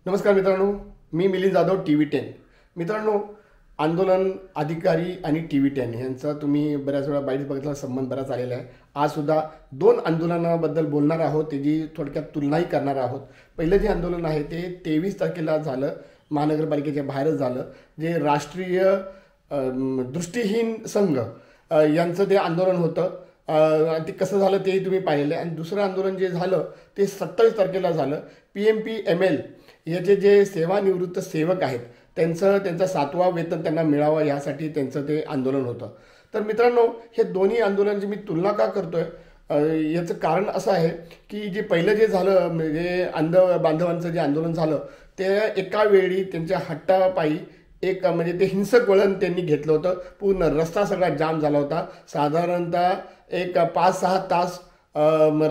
नमस्कार मित्रांनो, मी मिलिंद जाधव TV10. मित्रांनो, आंदोलन अधिकारी आणि TV10 यांचा तुम्ही बऱ्याच वेळा बाईट बघितला संबंध बराच आलेला आहे. आज सुद्धा दोन आंदोलनाबद्दल बोलणार आहोत, त्याची थोडक्यात तुलनाही करणार आहोत. पहिलं जे आंदोलन आहे ते 23 तारखेला झालं, महानगरपालिकेच्या बाहेरच झालं, जे राष्ट्रीय दृष्टिहीन संघ यांचं ते आंदोलन होतं. ते कसं झालं तेही तुम्ही पाहिलेलं आहे. आणि दुसरं आंदोलन जे झालं ते 27 तारखेला झालं. PMPML याचे जे सेवानिवृत्त सेवक आहेत त्यांचा 7वा वेतन त्यांना मिळावं यासाठी त्यांचं ते आंदोलन होतं. तर मित्रांनो, हे दोन्ही आंदोलनांची मी तुलना का करतोय याचं कारण असं आहे की जे पहिलं जे झालं म्हणजे अंध बांधवांचं जे आंदोलन झालं ते एका वेळी त्यांच्या हट्टापायी एक म्हणजे ते हिंसक वळण त्यांनी घेतलं होतं. पूर्ण रस्ता सगळा जाम झाला होता. साधारणतः एक 5-6 तास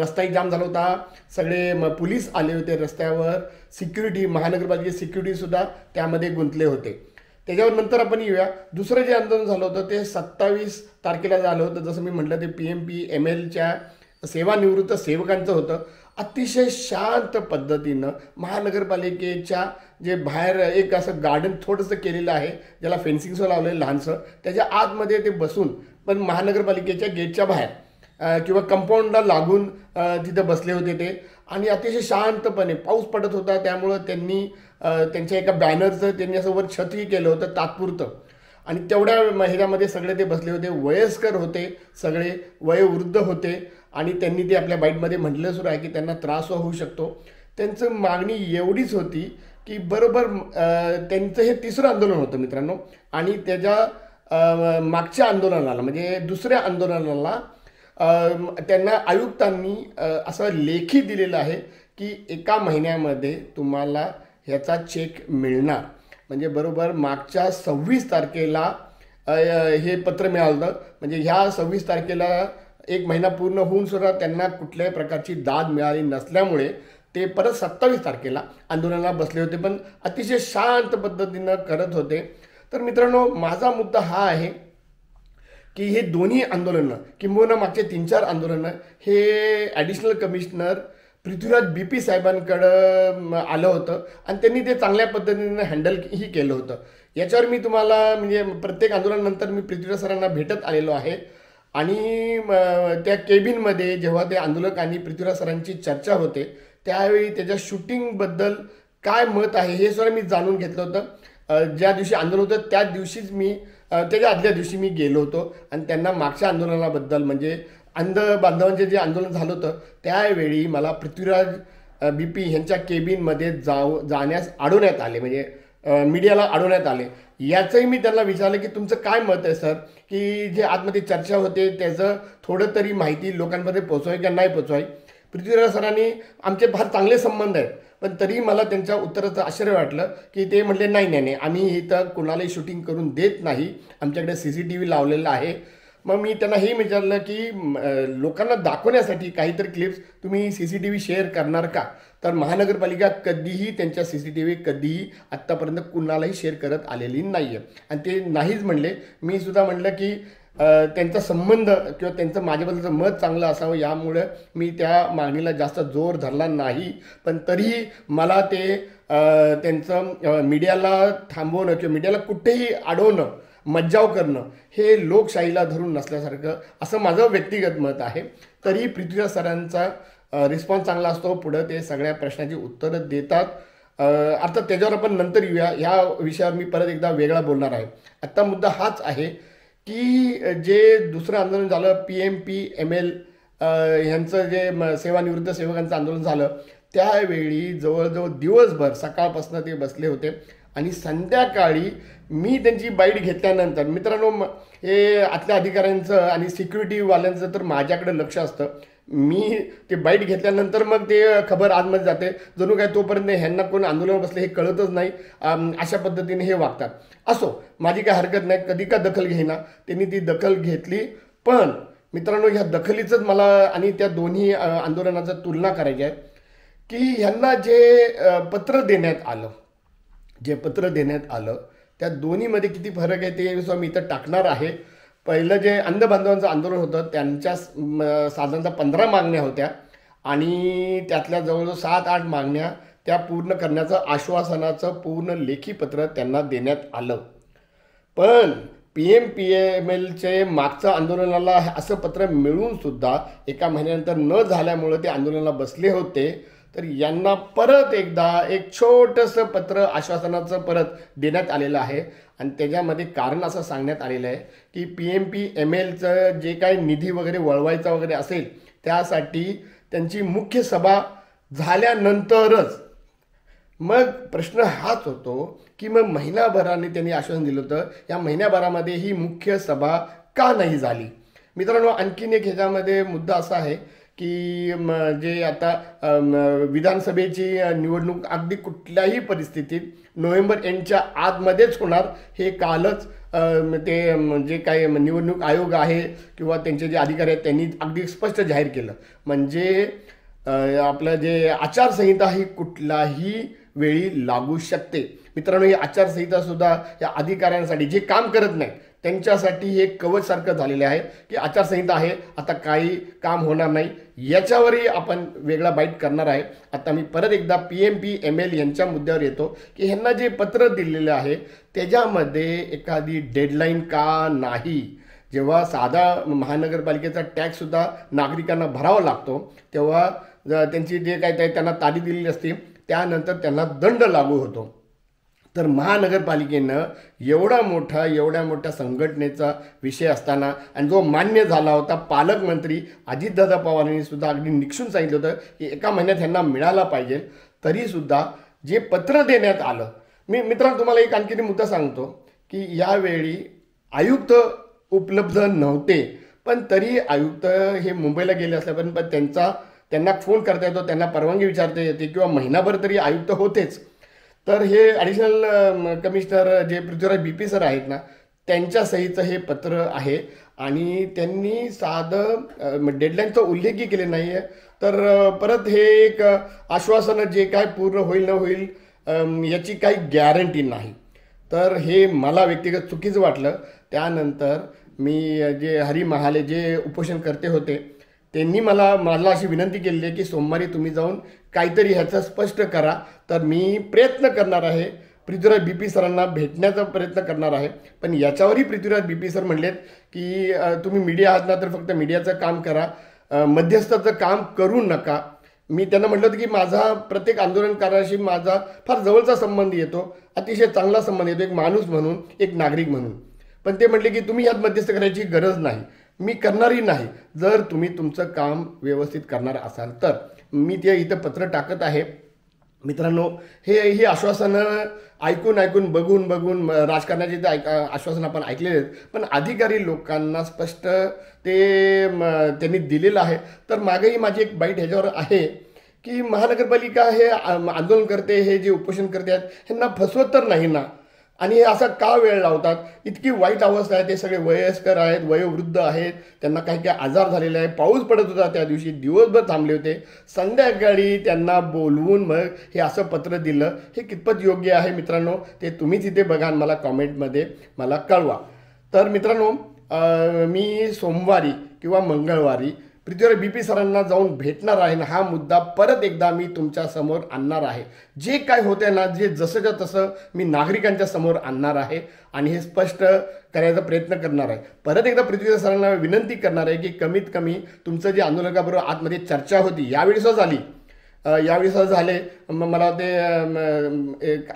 रस्ताही जाम झाला होता. सगळे पोलीस आले होते रस्त्यावर. सिक्युरिटी, महानगरपालिकेची सिक्युरिटीसुद्धा त्यामध्ये गुंतले होते. त्याच्यावर नंतर आपण येऊया. दुसरं जे आंदोलन झालं होतं ते 27 तारखेला झालं होतं. जसं मी म्हटलं ते PMPMLच्या सेवानिवृत्त सेवकांचं होतं. अतिशय शांत पद्धतीनं महानगरपालिकेच्या जे बाहेर एक असं गार्डन थोडंसं केलेलं आहे, ज्याला फेन्सिंगचं लावलेलं लहानसं, त्याच्या आतमध्ये ते बसून पण महानगरपालिकेच्या गेटच्या बाहेर किंवा कंपाऊंडला लागून तिथं बसले होते ते. आणि अतिशय शांतपणे पाऊस पडत होता, त्यामुळं त्यांनी त्यांच्या एका बॅनरचं त्यांनी असं वर छतही केलं होतं तात्पुरतं. आणि तेवढ्या ह्याच्यामध्ये सगळे ते बसले होते. वयस्कर होते, सगळे वयोवृद्ध होते. आणि त्यांनी ते आपल्या बाईटमध्ये म्हटलं सुद्धा आहे की त्यांना त्रास होऊ शकतो. त्यांचं मागणी एवढीच होती की बरोबर त्यांचं हे तिसरं आंदोलन होतं मित्रांनो. आणि त्याच्या मागच्या आंदोलनाला म्हणजे दुसऱ्या आंदोलनाला त्यांना आयुक्तांनी असं लेखी दिलेलं आहे की 1 महिन्यामध्ये तुम्हाला ह्याचा चेक मिळणार. म्हणजे बरोबर मागच्या 26 तारखेला हे पत्र मिळालं होतं. म्हणजे ह्या 26 तारखेला 1 महिना पूर्ण होऊन सुद्धा त्यांना कुठल्याही प्रकारची दाद मिळाली नसल्यामुळे ते परत 27 तारखेला आंदोलनाला बसले होते, पण अतिशय शांत पद्धतीनं करत होते. तर मित्रांनो, माझा मुद्दा हा आहे की हे दोन्ही आंदोलनं किंबहुना मागचे 3-4 आंदोलनं हे ॲडिशनल कमिशनर पृथ्वीराज BP साहेबांकडं आलं होतं आणि त्यांनी ते चांगल्या पद्धतीनं हँडलही केलं होतं. याच्यावर मी तुम्हाला म्हणजे प्रत्येक आंदोलनानंतर मी पृथ्वीराज सरांना भेटत आलेलो आहे. आणि त्या केबिनमध्ये जेव्हा ते आंदोलक आणि पृथ्वीराज सरांची चर्चा होते त्यावेळी त्याच्या शूटिंगबद्दल काय मत आहे हे सुद्धा मी जाणून घेतलं होतं. ज्या दिवशी आंदोलन होतं त्याच दिवशीच मी त्याच्या आदल्या दिवशी मी गेलो होतो आणि त्यांना मागच्या आंदोलनाबद्दल म्हणजे अंध बांधवांचे जे आंदोलन झालं होतं त्यावेळी मला पृथ्वीराज BP ह्यांच्या केबिनमध्ये जाण्यास अडवण्यात आले, म्हणजे मीडियाला अडवण्यात आले. याचंही मी त्यांना विचारलं की तुमचं काय मत आहे सर, की जे आतमध्ये चर्चा होते त्याचं थोडं तरी माहिती लोकांमध्ये पोचवाय किंवा नाही पोचवाय. पृथ्वीराज सरांनी आमचे फार चांगले संबंध आहेत, पण तरी मला त्यांच्या उत्तराचं आश्चर्य वाटलं की ते म्हटले नाही, आम्ही इथं कुणालाही शूटिंग करून देत नाही, आमच्याकडे CCTV लावलेला आहे. मग मी त्यांना हे विचारलं की लोकांना दाखवण्यासाठी काहीतरी क्लिप्स तुम्ही CCTV शेअर करणार का. तर महानगरपालिका कधीही त्यांच्या CCTV कधीही आत्तापर्यंत कुणालाही शेअर करत आलेली नाही आहे आणि ते नाहीच म्हणले. मी सुद्धा म्हटलं की त्यांचा संबंध किंवा त्यांचं माझ्याबद्दलचं मत चांगलं असावं यामुळे मी त्या मागणीला जास्त जोर धरला नाही. पण तरीही मला ते त्यांचं मीडियाला थांबवणं किंवा मीडियाला कुठेही अडवणं, मज्जाव करणं हे लोकशाहीला धरून नसल्यासारखं असं माझं व्यक्तिगत मत आहे. तरी पृथ्वीराज सरांचा रिस्पॉन्स चांगला असतो. पुढं ते सगळ्या प्रश्नाची उत्तरं देतात. आता त्याच्यावर आपण नंतर येऊया. ह्या विषयावर मी परत एकदा वेगळा बोलणार आहे. आत्ता मुद्दा हाच आहे की जे दुसरं आंदोलन झालं PMPML ह्यांचं जे सेवानिवृत्त सेवकांचं आंदोलन झालं त्यावेळी जवळजवळ दिवसभर सकाळपासून ते बसले होते आणि संध्याकाळी मी त्यांची बाईट घेतल्यानंतर मित्रांनो, हे आतल्या अधिकाऱ्यांचं आणि सिक्युरिटीवाल्यांचं तर माझ्याकडे लक्ष असतं. मी ते बाईट घेतल्यानंतर मग ते खबर आतमध्ये जाते, जणू काय तोपर्यंत ह्यांना कोण आंदोलन बसले हे कळतच नाही, अशा पद्धतीने हे वागतात. असो, माझी काय हरकत नाही, कधी का दखल घेईना, त्यांनी ती दखल घेतली. पण मित्रांनो, ह्या दखलीचंच मला आणि त्या दोन्ही आंदोलनाचं तुलना करायची आहे की ह्यांना जे पत्र देण्यात आलं त्या दोन्हीमध्ये किती फरक आहे ते सुद्धा मी इथं टाकणार आहे. पहिलं जे अंध बांधवांचं आंदोलन होतं त्यांच्या साधारणतः 15 मागण्या होत्या आणि त्यातल्या जवळजवळ 7-8 मागण्या त्या पूर्ण करण्याचं आश्वासनाचं पूर्ण लेखी पत्र त्यांना देण्यात आलं. पण PMPMLचे मागचं आंदोलनाला असं पत्र मिळून सुद्धा एका महिन्यानंतर न झाल्यामुळं ते आंदोलनाला बसले होते. तर यांना परत एकदा एक छोटंसं पत्र आश्वासनाचं परत देण्यात आलेलं आहे आणि त्याच्यामध्ये कारण असं सांगण्यात आलेलं आहे की PMPMLचं जे काही निधी वगैरे वळवायचा वगैरे असेल त्यासाठी त्यांची मुख्य सभा झाल्यानंतरच. मग प्रश्न हाच होतो की मग महिनाभराने त्यांनी आश्वासन दिलं होतं, या महिन्याभरामध्ये ही मुख्य सभा का नाही झाली? मित्रांनो, आणखीन एक ह्याच्यामध्ये मुद्दा असा आहे की जे आता विधानसभेची निवडणूक अगदी कुठल्याही परिस्थितीत नोव्हेंबर एंडच्या आतमध्येच होणार हे कालच ते जे काही निवडणूक आयोग आहे किंवा त्यांचे जे अधिकारी आहेत त्यांनी अगदी स्पष्ट जाहीर केलं. म्हणजे आपलं जे आचारसंहिता ही कुठलाही वेळी लागू शकते. मित्रांनो, ही आचारसंहिता सुद्धा या अधिकाऱ्यांसाठी जे काम करत नाही त्यांच्यासाठी हे कवच सारखं झालेलं आहे की आचारसंहिता आहे, आता काही काम होणार नाही. याच्यावरही आपण वेगळा बाईट करणार आहे. आता मी परत एकदा PMPML यांच्या मुद्द्यावर येतो की ह्यांना जे पत्र दिलेलं आहे त्याच्यामध्ये एखादी डेडलाईन का नाही? जेव्हा साधा महानगरपालिकेचा टॅक्ससुद्धा नागरिकांना भरावा लागतो तेव्हा त्यांची जे काही त्यांना तारीख दिलेली असते त्यानंतर त्यांना दंड लागू होतो. तर महानगरपालिकेनं एवढ्या मोठ्या संघटनेचा विषय असताना आणि जो मान्य झाला होता पालकमंत्री अजितदादा पवार यांनी सुद्धा अगदी निक्षून सांगितलं होतं की एका महिन्यात ह्यांना मिळाला पाहिजे, तरीसुद्धा जे पत्र देण्यात आलं. मित्रांनो, तुम्हाला एक आणखी मुद्दा सांगतो की यावेळी आयुक्त उपलब्ध नव्हते, पण तरी आयुक्त हे मुंबईला गेले असल्यापर्यंत पण त्यांना फोन करता येतो, त्यांना परवानगी विचारता येते किंवा महिनाभर तरी आयुक्त होतेच. तर हे ॲडिशनल कमिशनर जे पृथ्वीराज BP सर आहेत ना, त्यांच्या सहीचं हे पत्र आहे आणि त्यांनी साधं डेडलाईनचा उल्लेखही केले नाही आहे. तर परत हे एक आश्वासन जे काय पूर्ण होईल न होईल याची काही गॅरंटी नाही. तर हे मला व्यक्तिगत चुकीचं वाटलं. त्यानंतर मी जे हरी महाले जे उपोषण करते होते त्यांनी मला अशी विनंती केली आहे की सोमवारी तुम्ही जाऊन काहीतरी ह्याचं स्पष्ट करा. तर मी प्रयत्न करणार आहे, पृथ्वीराज BP सरांना भेटण्याचा प्रयत्न करणार आहे. पण याच्यावरही पृथ्वीराज BP सर म्हणलेत की तुम्ही मीडिया आहात ना, तर फक्त मीडियाचं काम करा, मध्यस्थाचं काम करू नका. मी त्यांना म्हटलं होतं की माझा प्रत्येक आंदोलनकाराशी माझा फार जवळचा संबंध येतो, अतिशय चांगला संबंध येतो, एक माणूस म्हणून, एक नागरिक म्हणून. पण ते म्हटले की तुम्ही यात मध्यस्थ करायची गरज नाही, मी करणारही नाही जर तुम्ही तुमचं काम व्यवस्थित करणार असाल तर. मी ते इथं पत्र टाकत आहे. मित्रांनो, ही आश्वासनं ऐकून बघून राजकारणाची आश्वासन आपण ऐकलेले आहेत, पण अधिकारी लोकांना स्पष्ट ते त्यांनी दिलेलं आहे. तर मागेही माझी एक बाईट ह्याच्यावर आहे की महानगरपालिका हे आंदोलन करते, हे जे उपोषण करते आहेत ह्यांना फसवत तर नाही ना, आणि हे असा का वेळ लावतात? इतकी वाईट अवस्था आहे, ते सगळे वयस्कर आहेत, वयोवृद्ध आहेत, त्यांना काही आजार झालेले आहे, पाऊस पडत होता त्या दिवशी, दिवसभर थांबले होते, संध्याकाळी त्यांना बोलवून मग हे असं पत्र दिलं. हे कितपत योग्य आहे मित्रांनो, ते तुम्हीच इथे बघा आणि मला कॉमेंटमध्ये मला कळवा. तर मित्रांनो, मी सोमवारी किंवा मंगळवारी पृथ्वीराज BP सरांना जाऊन भेटणार आहे ना, हा मुद्दा परत एकदा मी तुमच्या समोर आणणार आहे. जे काय होते ना, जे जसंच्या तसं मी नागरिकांच्या समोर आणणार आहे आणि हे स्पष्ट करायचा प्रयत्न करणार आहे. परत एकदा पृथ्वीराज सरांना विनंती करणार आहे की कमीत कमी तुमचं जे आंदोलकाबरोबर आतमध्ये चर्चा होती यावेळी सुद्धा झाली, यावेळी सुद्धा झाले. मला ते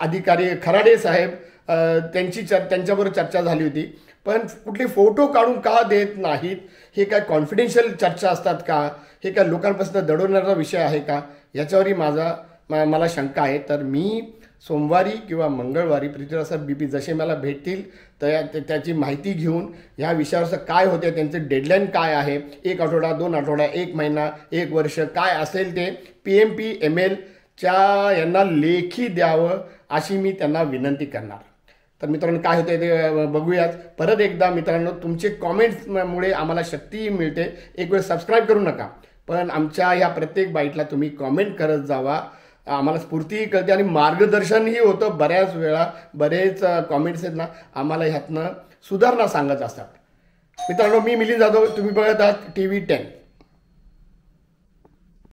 अधिकारी खराडे साहेब त्यांच्याबरोबर चर्चा झाली होती, पण कुठले फोटो काढून का देत नाहीत? हे काय कॉन्फिडेन्शियल चर्चा असतात का? हे काय लोकांपासून दडवण्याचा विषय आहे का? याच्यावरही मला शंका आहे. तर मी सोमवारी किंवा मंगळवारी पृथ्वीराज सर BP जसे मला भेटतील त्याची माहिती घेऊन ह्या विषयावर काय होते, त्यांचे डेडलाईन काय आहे, 1 आठवडा, 2 आठवडा, 1 महिना, 1 वर्ष काय असेल ते PMPMLच्या यांना लेखी द्यावं अशी मी त्यांना विनंती करणार. तर मित्रांनो, काय होतं ते बघूयाच. परत एकदा मित्रांनो, तुमचे कॉमेंट्समुळे आम्हाला शक्ती मिळते. एक वेळ सबस्क्राईब करू नका, पण आमच्या ह्या प्रत्येक बाईटला तुम्ही कॉमेंट करत जावा, आम्हाला स्फूर्ती कळते आणि मार्गदर्शनही होतं. बऱ्याच वेळा बरेच कॉमेंट्स आहेत ना, आम्हाला ह्यातनं सुधारणा सांगत असतात. मित्रांनो, मी मिलिंद जाधव, तुम्ही बघत आहात TV10.